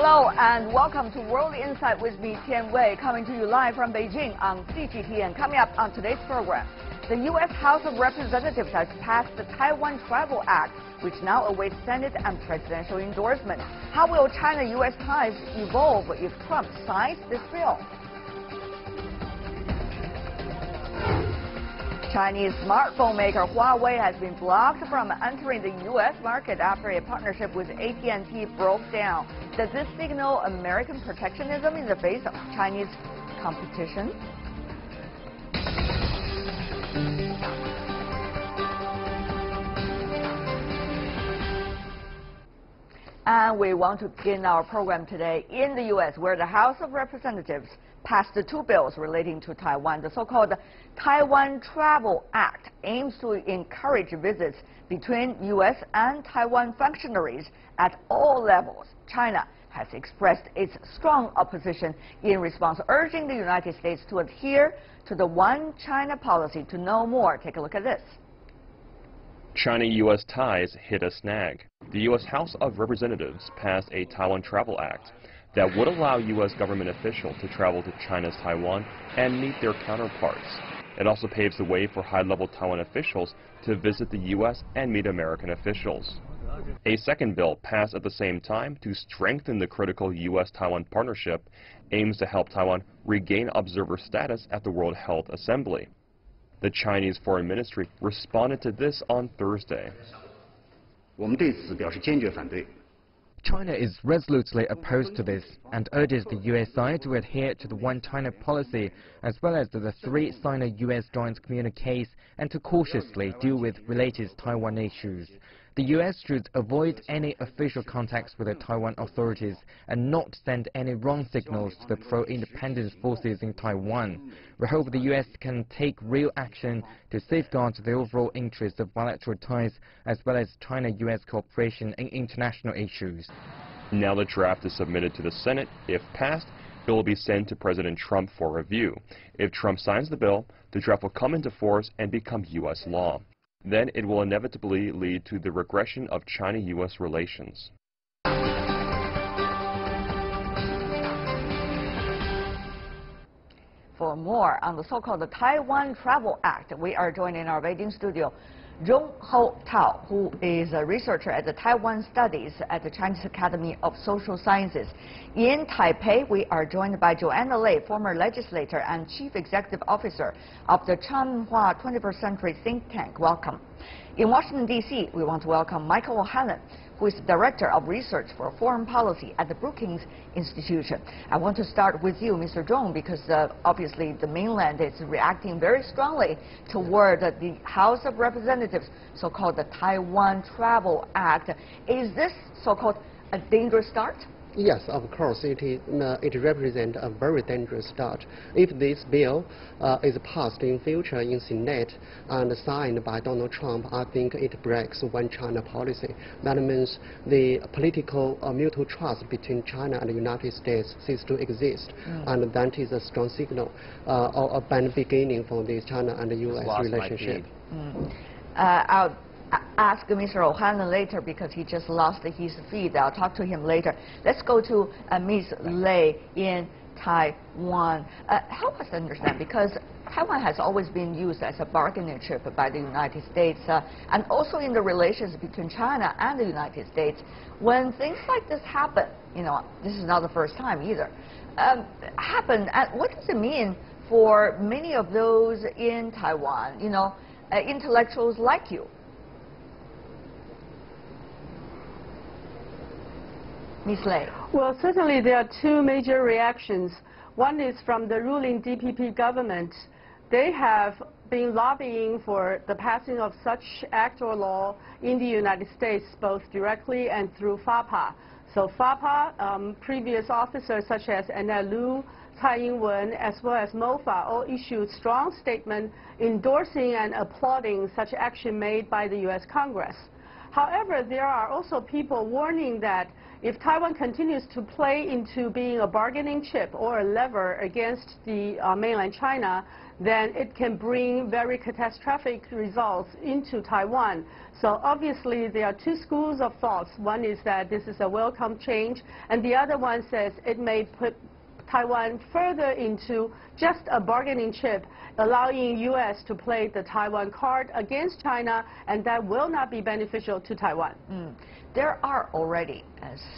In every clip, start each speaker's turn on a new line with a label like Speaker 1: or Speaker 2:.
Speaker 1: Hello and welcome to World Insight with me, Tian Wei, coming to you live from Beijing on CGTN. Coming up on today's program, the U.S. House of Representatives has passed the Taiwan Travel Act, which now awaits Senate and presidential endorsement. How will China-U.S. ties evolve if Trump signs this bill? Chinese smartphone maker Huawei has been blocked from entering the U.S. market after a partnership with AT&T broke down. Does this signal American protectionism in the face of Chinese competition? And we want to begin our program today in the U.S., where the House of Representatives passed the two bills relating to Taiwan. The so-called Taiwan Travel Act aims to encourage visits between U.S. and Taiwan functionaries at all levels. China has expressed its strong opposition in response, urging the United States to adhere to the One China policy. To know more, take a look at this.
Speaker 2: China-U.S. ties hit a snag. The U.S. House of Representatives passed a Taiwan Travel Act that would allow U.S. government officials to travel to China's Taiwan and meet their counterparts. It also paves the way for high-level Taiwan officials to visit the U.S. and meet American officials. A second bill passed at the same time to strengthen the critical U.S.-Taiwan partnership aims to help Taiwan regain observer status at the World Health Assembly. The Chinese Foreign Ministry responded to this on Thursday.
Speaker 3: China is resolutely opposed to this and urges the U.S. side to adhere to the One China policy as well as to the three Sino-U.S. joint communiques and to cautiously deal with related Taiwan issues. The U.S. should avoid any official contacts with the Taiwan authorities and not send any wrong signals to the pro-independence forces in Taiwan. We hope the U.S. can take real action to safeguard the overall interests of bilateral ties as well as China-U.S. cooperation in international issues.
Speaker 2: Now the draft is submitted to the Senate. If passed, it will be sent to President Trump for review. If Trump signs the bill, the draft will come into force and become U.S. law. Then it will inevitably lead to the regression of China-U.S. relations.
Speaker 1: For more on the so-called Taiwan Travel Act, we are joined in our Beijing studio Zhong Ho Tao, who is a researcher at the Taiwan Studies at the Chinese Academy of Social Sciences. In Taipei, we are joined by Joanna Lei, former legislator and chief executive officer of the Changhua 21st Century think tank. Welcome. In Washington, D.C., we want to welcome Michael O'Hanlon, who is Director of Research for Foreign Policy at the Brookings Institution. I want to start with you, Mr. Zhong, because obviously the mainland is reacting very strongly toward the House of Representatives, so-called the Taiwan Travel Act. Is this so-called a dangerous start?
Speaker 4: Yes, of course, it represents a very dangerous start. If this bill is passed in future in Senate and signed by Donald Trump, I think it breaks One China policy. That means the political mutual trust between China and the United States ceases to exist, and that is a strong signal or a bad beginning for the China and the U.S. relationship.
Speaker 1: I'll ask Mr. O'Hanlon later because he just lost his feed. I'll talk to him later. Let's go to Ms. Lei in Taiwan. Help us understand, because Taiwan has always been used as a bargaining chip by the United States and also in the relations between China and the United States. When things like this happen, this is not the first time either, what does it mean for many of those in Taiwan, intellectuals like you? Ms. Lei.
Speaker 5: Well, certainly there are two major reactions. One is from the ruling DPP government. They have been lobbying for the passing of such act or law in the United States, both directly and through FAPA. So FAPA, previous officers such as Anna Liu, Tsai Ing-wen, as well as MOFA, all issued strong statements endorsing and applauding such action made by the U.S. Congress. However, there are also people warning that if Taiwan continues to play into being a bargaining chip or a lever against the mainland China, then it can bring very catastrophic results into Taiwan. So obviously there are two schools of thoughts. One is that this is a welcome change, and the other one says it may put Taiwan further into just a bargaining chip, allowing U.S. to play the Taiwan card against China, and that will not be beneficial to Taiwan.
Speaker 1: There are already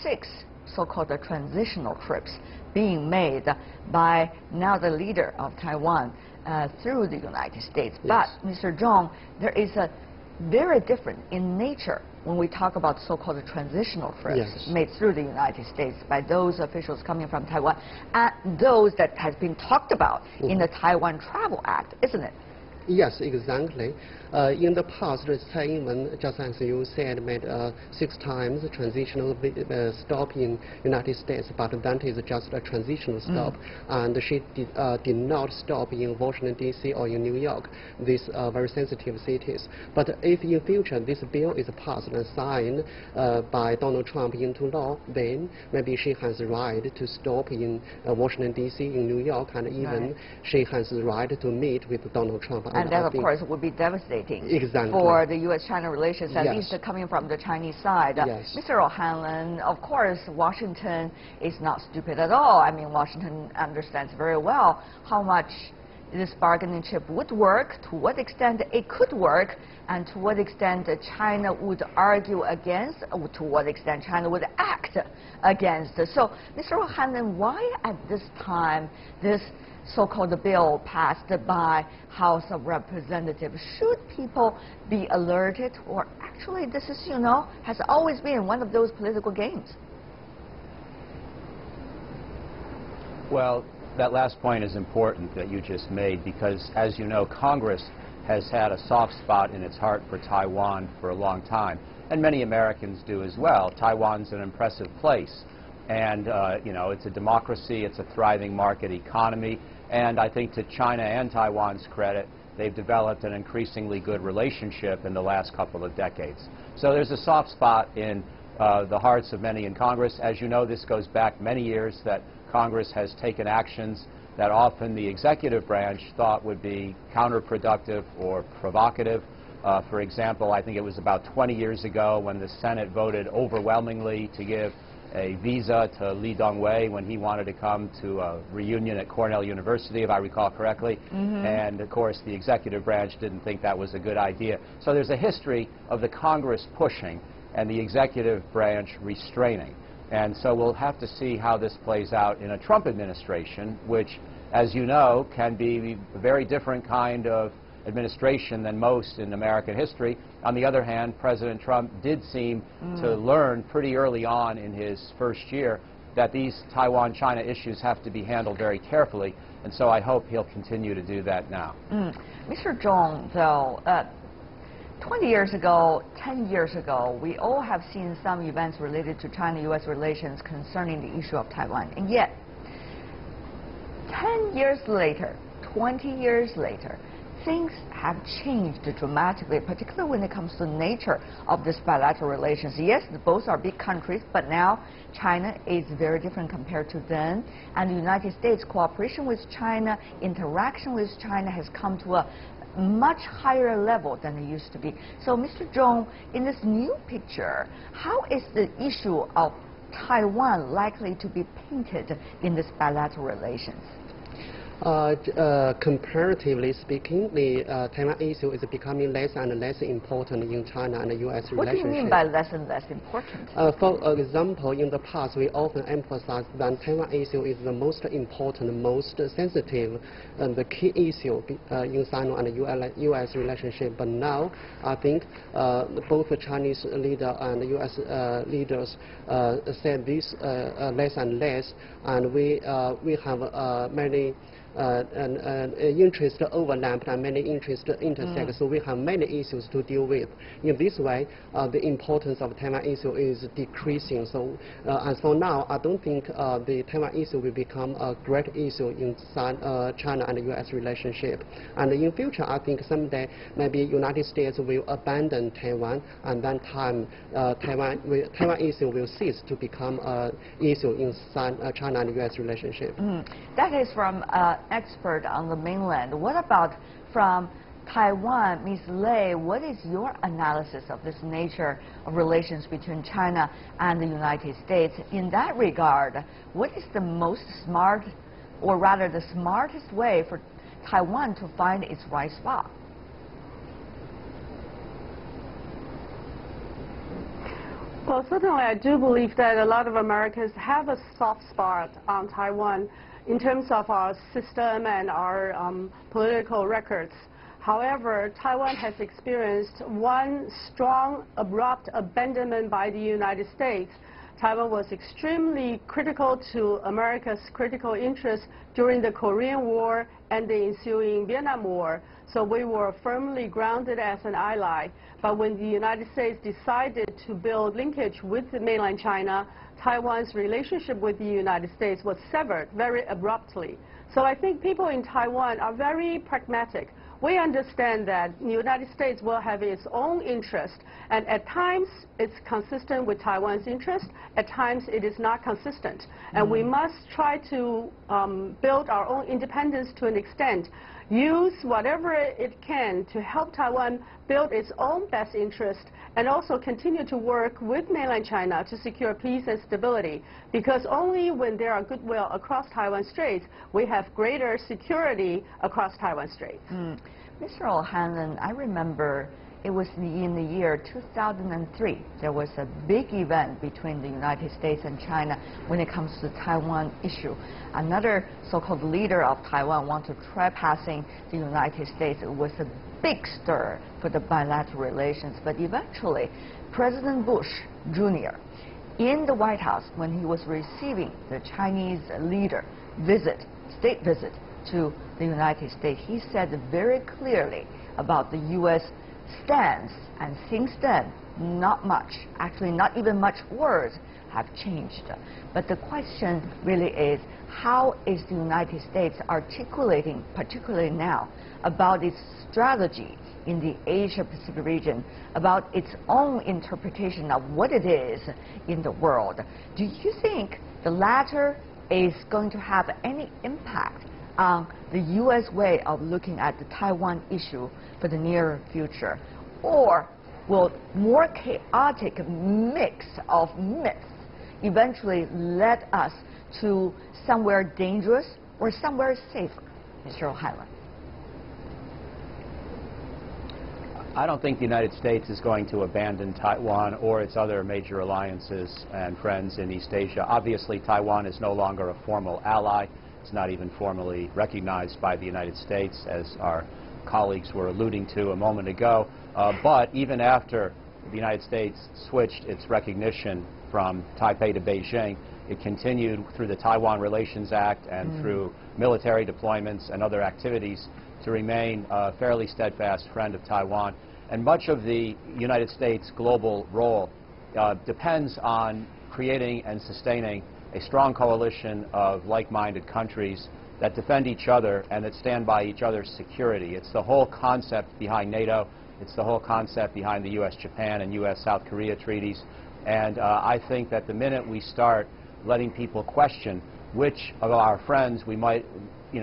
Speaker 1: 6 so-called transitional trips being made by now the leader of Taiwan through the United States.
Speaker 4: Yes.
Speaker 1: But, Mr. Zhong, there is a very different in nature when we talk about so-called transitional trips made through the United States by those officials coming from Taiwan and those that has been talked about in the Taiwan Travel Act, isn't it?
Speaker 4: Yes, exactly. In the past, Tsai Ing-wen, just as you said, made 6 times transitional stop in United States, but that is just a transitional stop, and she did not stop in Washington D.C. or in New York, these very sensitive cities. But if in future this bill is passed and signed by Donald Trump into law, then maybe she has the right to stop in Washington D.C., in New York, and even she has the right to meet with Donald Trump.
Speaker 1: And that, of course, would be devastating
Speaker 4: for
Speaker 1: the U.S.-China relations, at least coming from the Chinese side. Mr. O'Hanlon, of course, Washington is not stupid at all. I mean, Washington understands very well how much this bargaining chip would work, to what extent it could work, and to what extent China would argue against, or to what extent China would act against. So, Mr. O'Hanlon, why at this time this so-called bill passed by House of Representatives? Should people be alerted, or actually this is, you know, has always been one of those political games?
Speaker 6: Well, that last point is important that you just made, because as you know, Congress has had a soft spot in its heart for Taiwan for a long time, and many Americans do as well. Taiwan's an impressive place, and you know, it's a democracy, it's a thriving market economy. And I think to China and Taiwan's credit, they've developed an increasingly good relationship in the last couple of decades. So there's a soft spot in the hearts of many in Congress. As you know, this goes back many years that Congress has taken actions that often the executive branch thought would be counterproductive or provocative. For example, I think it was about 20 years ago when the Senate voted overwhelmingly to give a visa to Lee Dong-wei when he wanted to come to a reunion at Cornell University, if I recall correctly. And of course, the executive branch didn't think that was a good idea. So there's a history of the Congress pushing and the executive branch restraining. And so we'll have to see how this plays out in a Trump administration, which, as you know, can be a very different kind of administration than most in American history. On the other hand, President Trump did seem to learn pretty early on in his first year that these Taiwan-China issues have to be handled very carefully, and so I hope he'll continue to do that now.
Speaker 1: Mr. Zhong, though, 20 years ago, 10 years ago, we all have seen some events related to China-U.S. relations concerning the issue of Taiwan, and yet 10 years later, 20 years later, things have changed dramatically, particularly when it comes to the nature of this bilateral relations. Yes, both are big countries, but now China is very different compared to then, and the United States cooperation with China, interaction with China has come to a much higher level than it used to be. So, Mr. Zhong, in this new picture, how is the issue of Taiwan likely to be painted in this bilateral relations?
Speaker 4: Comparatively speaking, the Taiwan issue is becoming less and less important in China and the U.S. relationship.
Speaker 1: What do you mean by less and less important?
Speaker 4: For example, in the past, we often emphasize that Taiwan issue is the most important, most sensitive, and the key issue in Sino and the U.S. relationship. But now, I think both the Chinese leader and the U.S. leaders said this less and less, and we have many interest overlap and many interests intersect. So we have many issues to deal with. In this way, the importance of Taiwan issue is decreasing. So as for now, I don't think the Taiwan issue will become a great issue in China and U.S. relationship. And in future, I think someday maybe United States will abandon Taiwan, and then Taiwan issue will cease to become an issue in China and U.S. relationship.
Speaker 1: That is from an expert on the mainland. What about from Taiwan, Ms. Lei? What is your analysis of this nature of relations between China and the United States? In that regard, what is the most smart, or rather the smartest way for Taiwan to find its right spot?
Speaker 5: Well, certainly I do believe that a lot of Americans have a soft spot on Taiwan in terms of our system and our political records. However, Taiwan has experienced one strong, abrupt abandonment by the United States. Taiwan was extremely critical to America's critical interests during the Korean War and the ensuing Vietnam War. So we were firmly grounded as an ally. But when the United States decided to build linkage with mainland China, Taiwan's relationship with the United States was severed very abruptly. So I think people in Taiwan are very pragmatic. We understand that the United States will have its own interest, and at times it's consistent with Taiwan's interest, at times it is not consistent. And we must try to build our own independence to an extent, use whatever it can to help Taiwan build its own best interest, and also continue to work with mainland China to secure peace and stability. Because only when there are goodwill across Taiwan Straits, we have greater security across Taiwan Straits.
Speaker 1: Mr. O'Hanlon, I remember it was in the year 2003. There was a big event between the United States and China when it comes to the Taiwan issue. Another so-called leader of Taiwan wanted to trespassing the United States. It was a big stir for the bilateral relations. But eventually, President Bush Jr., in the White House, when he was receiving the Chinese leader state visit to the United States, he said very clearly about the U.S. stance, and since then, not much, actually not even much words have changed. But the question really is, how is the United States articulating, particularly now, about its strategy in the Asia-Pacific region, about its own interpretation of what it is in the world? Do you think the latter is going to have any impact on the U.S. way of looking at the Taiwan issue for the near future? Or will more chaotic mix of myths eventually lead us to somewhere dangerous or somewhere safer? Mr. O'Hanlon.
Speaker 6: I don't think the United States is going to abandon Taiwan or its other major alliances and friends in East Asia. Obviously, Taiwan is no longer a formal ally. It's not even formally recognized by the United States, as our colleagues were alluding to a moment ago. But even after the United States switched its recognition from Taipei to Beijing, it continued through the Taiwan Relations Act and through military deployments and other activities to remain a fairly steadfast friend of Taiwan. And much of the United States' global role depends on creating and sustaining a strong coalition of like-minded countries that defend each other and that stand by each other's security. It's the whole concept behind NATO. It's the whole concept behind the U.S.-Japan and U.S.-South Korea treaties. And I think that the minute we start letting people question which of our friends we might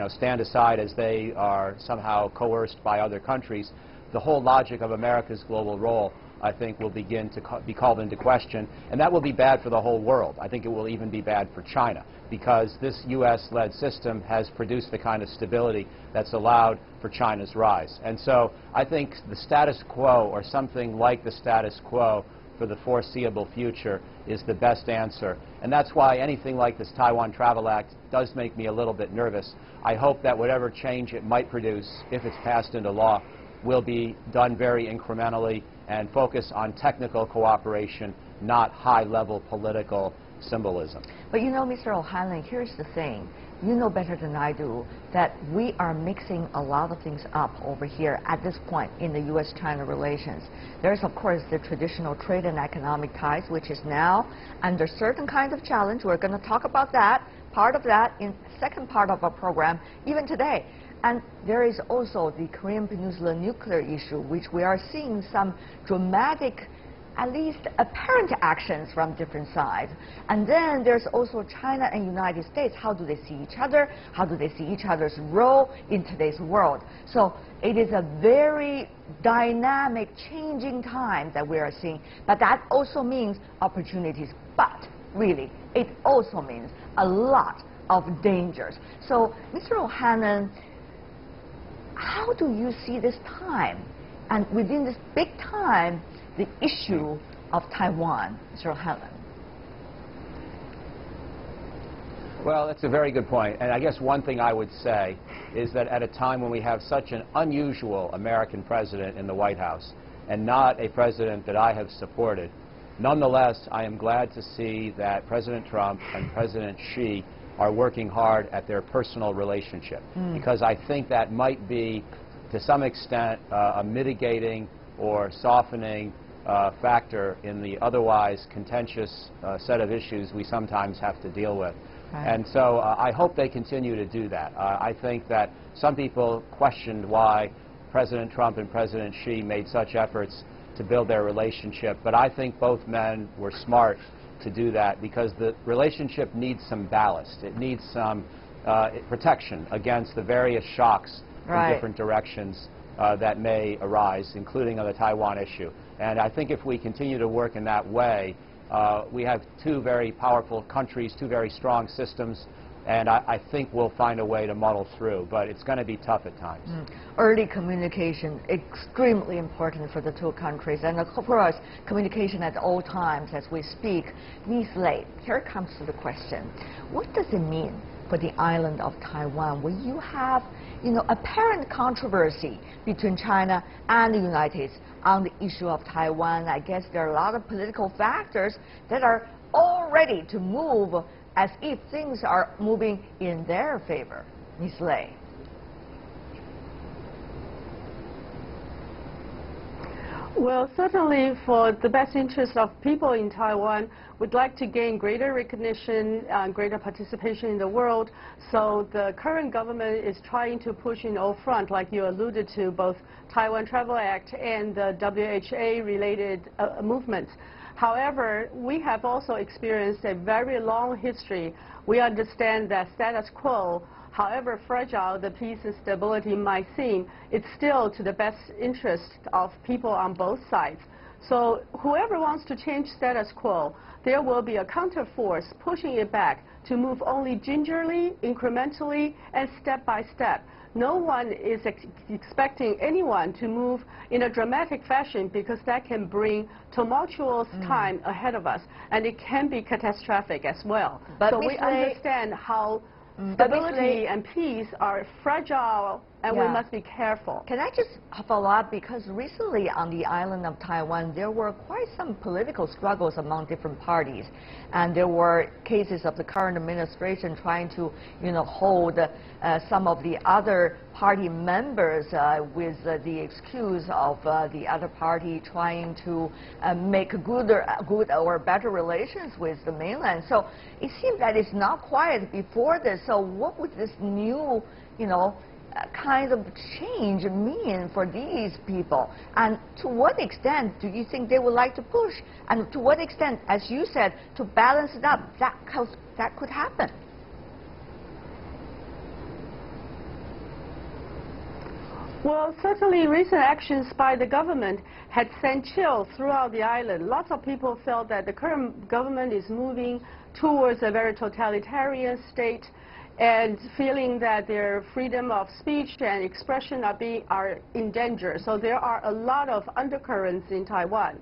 Speaker 6: stand aside as they are somehow coerced by other countries, the whole logic of America's global role, I think, will begin to be called into question, and that will be bad for the whole world. I think it will even be bad for China, because this U.S.-led system has produced the kind of stability that's allowed for China's rise. And so I think the status quo, or something like the status quo for the foreseeable future, is the best answer. And that's why anything like this Taiwan Travel Act does make me a little bit nervous. I hope that whatever change it might produce, if it's passed into law, will be done very incrementally and focus on technical cooperation, not high-level political symbolism.
Speaker 1: But you know, Mr. O'Hanlon, here's the thing. you know better than I do that we are mixing a lot of things up over here at this point in the U.S.-China relations. There's, of course, the traditional trade and economic ties, which is now under certain kinds of challenge. We're going to talk about that, part of that, in the second part of our program, even today. And there is also the Korean Peninsula nuclear issue, which we are seeing some dramatic, at least apparent actions from different sides. And then there's also China and United States. How do they see each other? How do they see each other's role in today's world? So it is a very dynamic, changing time that we are seeing. But that also means opportunities. But really, it also means a lot of dangers. So, Mr. O'Hanlon, how do you see this time? And within this big time, the issue of Taiwan, Mr. O'Hanlon?
Speaker 6: Well, that's a very good point. And I guess one thing I would say is that at a time when we have such an unusual American president in the White House, and not a president that I have supported, nonetheless, I am glad to see that President Trump and President Xi are working hard at their personal relationship, because I think that might be, to some extent, a mitigating or softening factor in the otherwise contentious set of issues we sometimes have to deal with. Right. And so I hope they continue to do that. I think that some people questioned why President Trump and President Xi made such efforts to build their relationship, but I think both men were smart to do that, because the relationship needs some ballast. It needs some protection against the various shocks from different directions that may arise, including on the Taiwan issue. And I think if we continue to work in that way, we have two very powerful countries, two very strong systems, and I think we'll find a way to muddle through, but it's going to be tough at times.
Speaker 1: Early communication, extremely important for the two countries, and of course, communication at all times as we speak. Ms. Lei, here comes to the question. What does it mean for the island of Taiwan, where you have, apparent controversy between China and the United States on the issue of Taiwan? I guess there are a lot of political factors that are all ready to move as if things are moving in their favor. Ms. Lei.
Speaker 5: Well, certainly for the best interest of people in Taiwan, we'd like to gain greater recognition and greater participation in the world. So the current government is trying to push in all fronts, like you alluded to, both Taiwan Travel Act and the WHA-related movements. However, we have also experienced a very long history. We understand that status quo, however fragile the peace and stability might seem, it's still to the best interest of people on both sides. So whoever wants to change status quo, there will be a counterforce pushing it back to move only gingerly, incrementally, and step by step. No one is expecting anyone to move in a dramatic fashion, because that can bring tumultuous time ahead of us, and it can be catastrophic as well.
Speaker 1: But
Speaker 5: so we understand how stability and peace are fragile, and we must be careful.
Speaker 1: Can I just follow up? Because recently on the island of Taiwan, there were quite some political struggles among different parties. And there were cases of the current administration trying to, hold some of the other party members with the excuse of the other party trying to make good or better relations with the mainland. So it seems that it's not quiet before this. So what would this new, kind of change mean for these people? And to what extent do you think they would like to push? And to what extent, as you said, to balance it up, that could happen?
Speaker 5: Well, certainly recent actions by the government had sent chills throughout the island. Lots of people felt that the current government is moving towards a very totalitarian state, and feeling that their freedom of speech and expression are in danger. So there are a lot of undercurrents in Taiwan.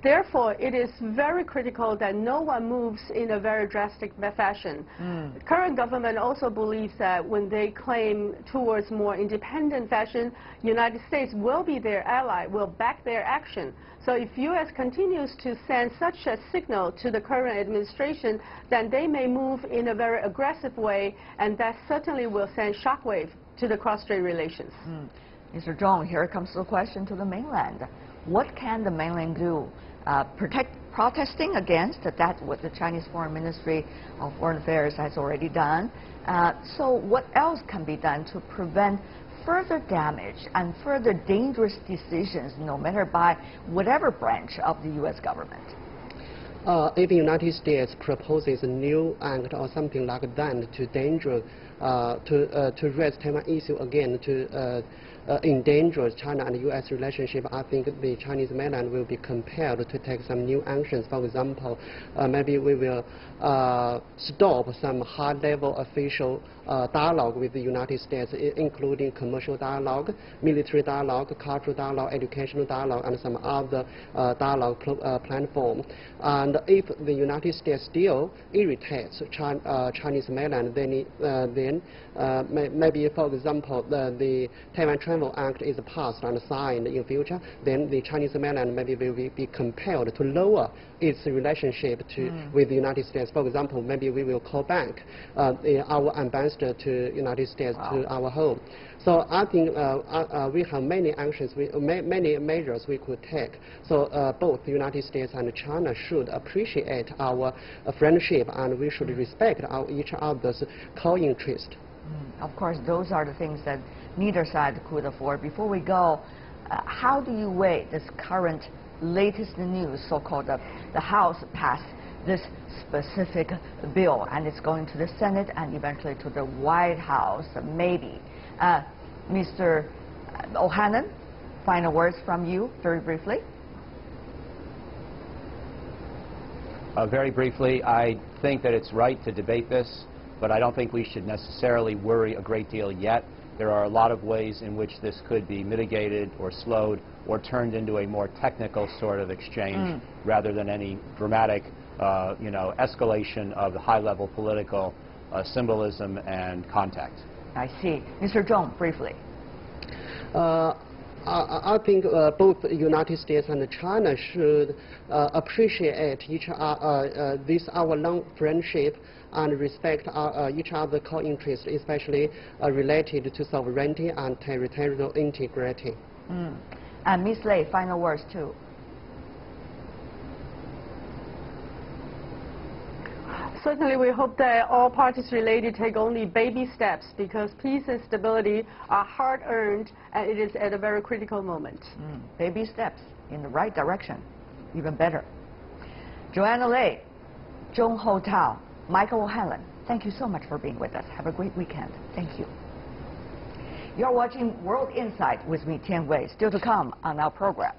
Speaker 5: Therefore, it is very critical that no one moves in a very drastic fashion. The current government also believes that when they claim towards more independent fashion, United States will be their ally, will back their action. So if U.S. continues to send such a signal to the current administration, then they may move in a very aggressive way, and that certainly will send shockwave to the cross-strait relations.
Speaker 1: Mr. Zhong, here comes the question to the mainland. What can the mainland do? Protesting against that what the Chinese Foreign Ministry of Foreign Affairs has already done. So what else can be done to prevent further damage and further dangerous decisions, no matter by whatever branch of the U.S. government?
Speaker 4: If the United States proposes a new act or something like that to raise Taiwan issue again, to endanger China and U.S. relationship, I think the Chinese mainland will be compelled to take some new actions. For example, maybe we will stop some high-level official dialogue with the United States, including commercial dialogue, military dialogue, cultural dialogue, educational dialogue, and some other dialogue platform. And if the United States still irritates Chinese mainland, then maybe, for example, the Taiwan Travel Act is passed and signed in future, then the Chinese mainland maybe will be compelled to lower its relationship with the United States. For example, maybe we will call back our ambassador to United States to our home. So I think we have many actions, many measures we could take. So both the United States and China should appreciate our friendship, and we should respect each other's co-interest.
Speaker 1: Of course, those are the things that neither side could afford. Before we go, how do you weigh this current latest news, so-called the House passed this specific bill, and it's going to the Senate and eventually to the White House, maybe. Mr. O'Hanlon, final words from you, very briefly.
Speaker 6: Very briefly, I think that it's right to debate this, but I don't think we should necessarily worry a great deal yet. There are a lot of ways in which this could be mitigated or slowed or turned into a more technical sort of exchange rather than any dramatic escalation of the high-level political symbolism and contact.
Speaker 1: I see. Mr. Zhong, briefly.
Speaker 4: I think both the United States and China should appreciate this our long friendship and respect each other's co-interest, especially related to sovereignty and territorial integrity.
Speaker 1: And Ms. Lei, final words too.
Speaker 5: Certainly, we hope that all parties related take only baby steps, because peace and stability are hard-earned, and it is at a very critical moment.
Speaker 1: Baby steps in the right direction, even better. Joanna Lei, Zhong Ho Tao, Michael O'Hanlon, thank you so much for being with us. Have a great weekend. Thank you. You're watching World Insight with me, Tian Wei. Still to come on our program.